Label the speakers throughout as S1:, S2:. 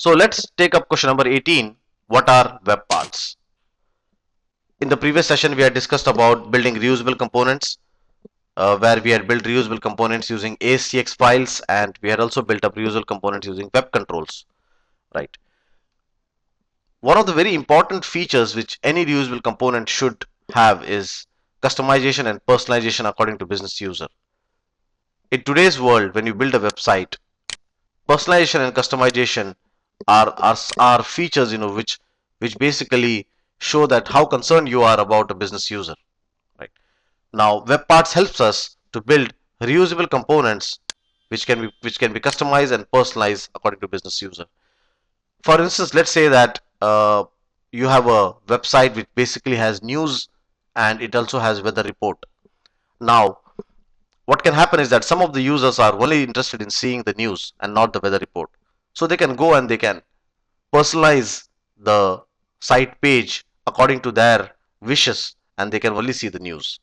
S1: So let's take up question number 18. What are web parts? In the previous session, we had discussed about building reusable components, where we had built reusable components using ASCX files, and we had also built up reusable components using web controls, right? One of the very important features which any reusable component should have is customization and personalization according to business user. In today's world, when you build a website, personalization and customization are features which basically show that how concerned you are about a business user, right? Now web parts helps us to build reusable components which can be customized and personalized according to business user. For instance, let's say that you have a website which basically has news and it also has weather report. Now what can happen is that some of the users are only interested in seeing the news and not the weather report. So they can go and they can personalize the site page according to their wishes and they can only see the news.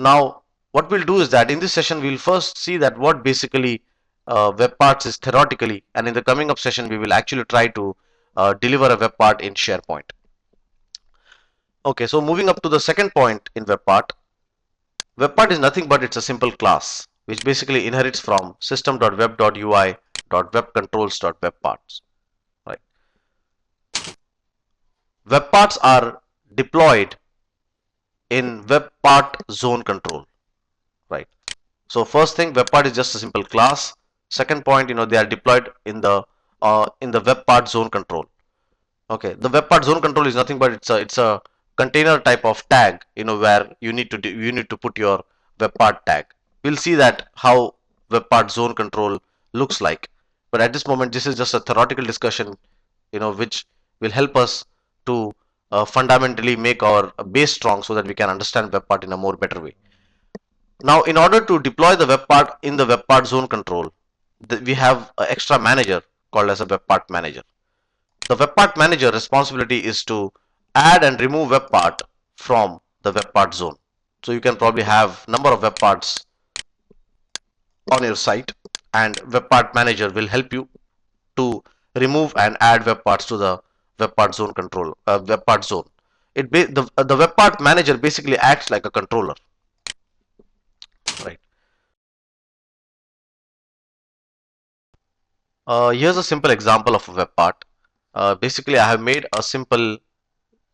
S1: Now, what we'll do is that in this session, we'll first see that what basically web parts is theoretically, and in the coming up session, we will actually try to deliver a web part in SharePoint. Okay, so moving up to the second point in web part. Web part is nothing but it's a simple class which basically inherits from system.web.ui.webcontrols.webparts. Right. Web parts are deployed in web part zone control. Right. So first thing, web part is just a simple class. Second point, they are deployed in the web part zone control. Okay, the web part zone control is nothing but it's a container type of tag, where you need to put your web part tag. We'll see that how web part zone control looks like. But at this moment, this is just a theoretical discussion, which will help us to fundamentally make our base strong so that we can understand web part in a more better way. Now, in order to deploy the web part in the web part zone control, we have an extra manager called as a web part manager. The web part manager responsibility is to add and remove web part from the web part zone. So you can probably have number of web parts on your site, and web part manager will help you to remove and add web parts to the web part zone control, web part zone. The web part manager basically acts like a controller, right? Here's a simple example of a web part. Basically, I have made a simple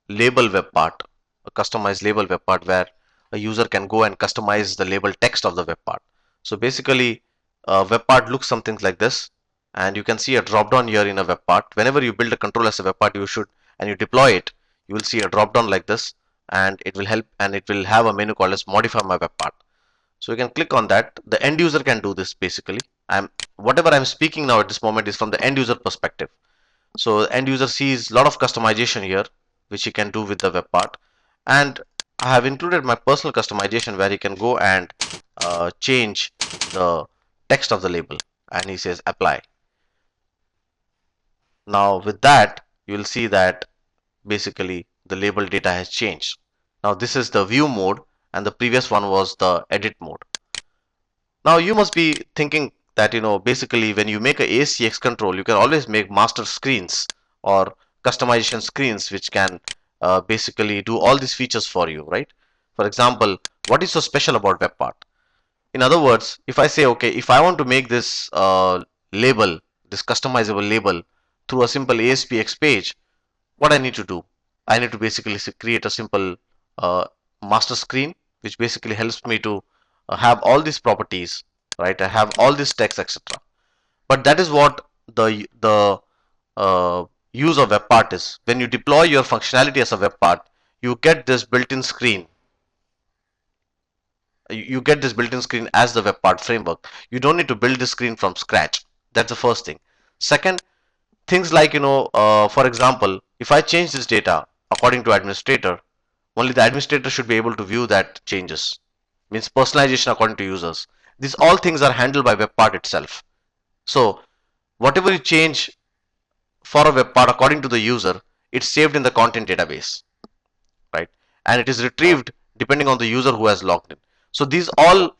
S1: label web part, a customized label web part where a user can go and customize the label text of the web part. So basically, a web part looks something like this, and you can see a drop down here in a web part. Whenever you build a control as a web part, and you deploy it, you will see a drop down like this, and it will help, and it will have a menu called as modify my web part. So you can click on that. The end user can do this basically. Whatever I'm speaking now at this moment is from the end user perspective. So the end user sees a lot of customization here, which he can do with the web part. And I have included my personal customization where he can go and change the text of the label, and he says apply. Now with that, you will see that basically the label data has changed. Now this is the view mode, and the previous one was the edit mode. Now you must be thinking that basically when you make a ASCX control, you can always make master screens or customization screens which can basically do all these features for you, right? For example, what is so special about web part? In other words, if I say, okay, if I want to make this label, this customizable label through a simple ASPX page, what I need to do? I need to basically create a simple master screen, which basically helps me to have all these properties, right? I have all this text, etc. But that is what the use of web part is. When you deploy your functionality as a web part, you get this built-in screen. You get this built-in screen as the web part framework. You don't need to build this screen from scratch. That's the first thing. Second, things like for example, if I change this data according to administrator, only the administrator should be able to view that changes. Means personalization according to users. These all things are handled by web part itself. So whatever you change for a web part according to the user, it's saved in the content database, right? And it is retrieved depending on the user who has logged in. So these all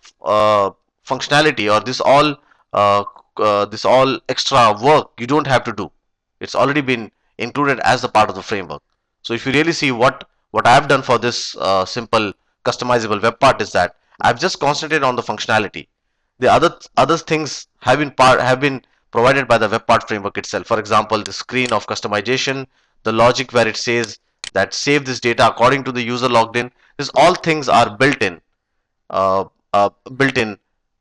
S1: functionality, or this all this all extra work you don't have to do. It's already been included as a part of the framework. So if you really see what I've done for this simple customizable web part is that I've just concentrated on the functionality. The other things have been provided by the web part framework itself. For example, the screen of customization, the logic where it says that save this data according to the user logged in. These all things are uh, built in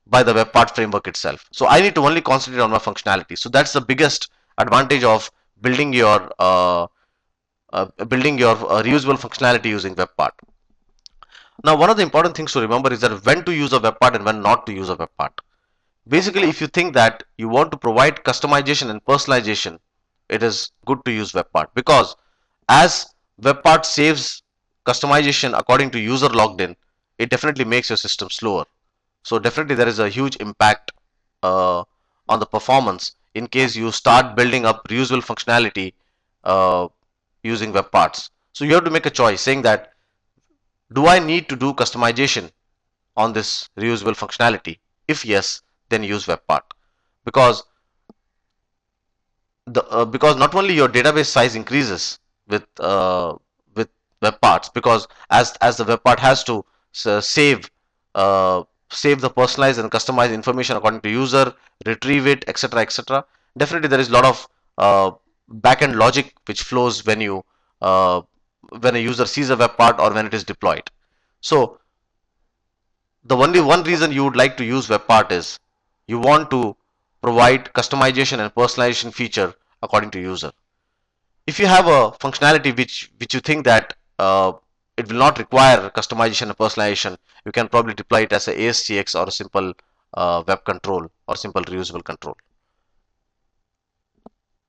S1: by the web part framework itself. So I need to only concentrate on my functionality. So that's the biggest advantage of building your reusable functionality using web part. Now, one of the important things to remember is that when to use a web part and when not to use a web part. Basically, if you think that you want to provide customization and personalization, it is good to use web part, because as web part saves customization according to user logged in, it definitely makes your system slower. So definitely there is a huge impact uh, on the performance in case you start building up reusable functionality uh, using web parts. So you have to make a choice saying that, do I need to do customization on this reusable functionality? If yes, then use web part, because because not only your database size increases with web parts, because as the web part has to save uh, save the personalized and customized information according to user, retrieve it, etc., etc. Definitely there is a lot of backend logic which flows uh, when a user sees a web part or when it is deployed. So the only one reason you would like to use web part is you want to provide customization and personalization feature according to user. If you have a functionality which you think that it will not require customization and personalization, you can probably deploy it as a ASTX or a simple web control or simple reusable control.